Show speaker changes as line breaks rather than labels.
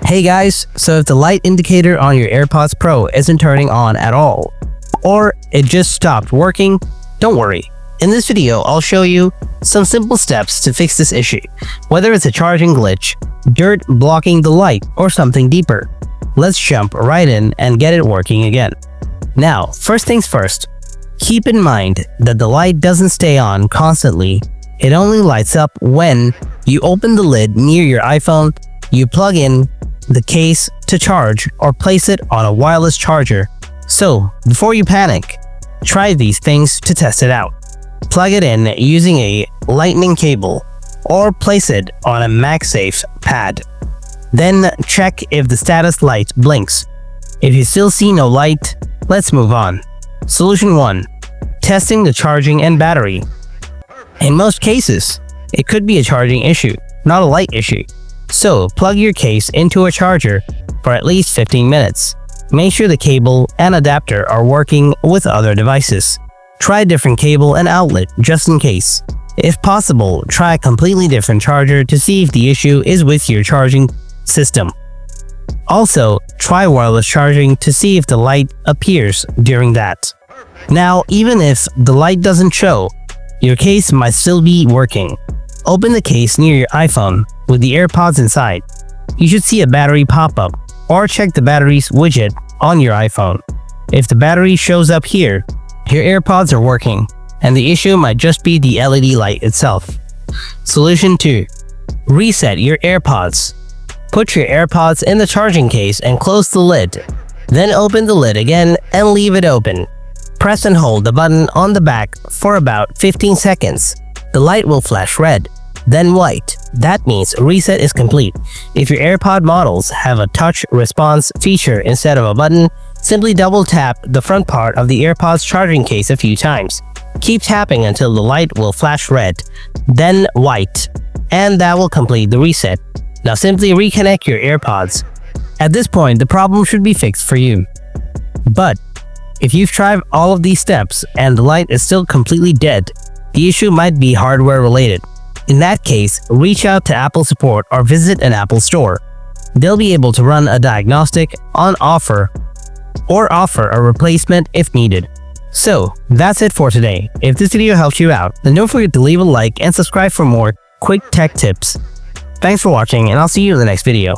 Hey guys, so if the light indicator on your AirPods Pro isn't turning on at all, or it just stopped working, don't worry. In this video, I'll show you some simple steps to fix this issue, whether it's a charging glitch, dirt blocking the light, or something deeper. Let's jump right in and get it working again. Now, first things first, keep in mind that the light doesn't stay on constantly. It only lights up when you open the lid near your iPhone, you plug in the case to charge, or place it on a wireless charger. So, before you panic, try these things to test it out. Plug it in using a lightning cable, or place it on a MagSafe pad. Then check if the status light blinks. If you still see no light, let's move on. Solution 1. Testing the charging and battery. In most cases, it could be a charging issue, not a light issue. So, plug your case into a charger for at least 15 minutes. Make sure the cable and adapter are working with other devices. Try a different cable and outlet just in case. If possible, try a completely different charger to see if the issue is with your charging system. Also, try wireless charging to see if the light appears during that. Now, even if the light doesn't show, your case might still be working. Open the case near your iPhone with the AirPods inside. You should see a battery pop up, or check the batteries widget on your iPhone. If the battery shows up here, your AirPods are working, and the issue might just be the LED light itself. Solution 2. Reset your AirPods. Put your AirPods in the charging case and close the lid. Then open the lid again and leave it open. Press and hold the button on the back for about 15 seconds. The light will flash red, then white. That means reset is complete. If your AirPod models have a touch response feature instead of a button, simply double tap the front part of the AirPods charging case a few times. Keep tapping until the light will flash red, then white, and that will complete the reset. Now simply reconnect your AirPods. At this point, the problem should be fixed for you. But if you've tried all of these steps and the light is still completely dead, the issue might be hardware related. In that case, reach out to Apple support or visit an Apple store. They'll be able to run a diagnostic on offer or offer a replacement if needed. So, that's it for today. If this video helped you out, then don't forget to leave a like and subscribe for more quick tech tips. Thanks for watching, and I'll see you in the next video.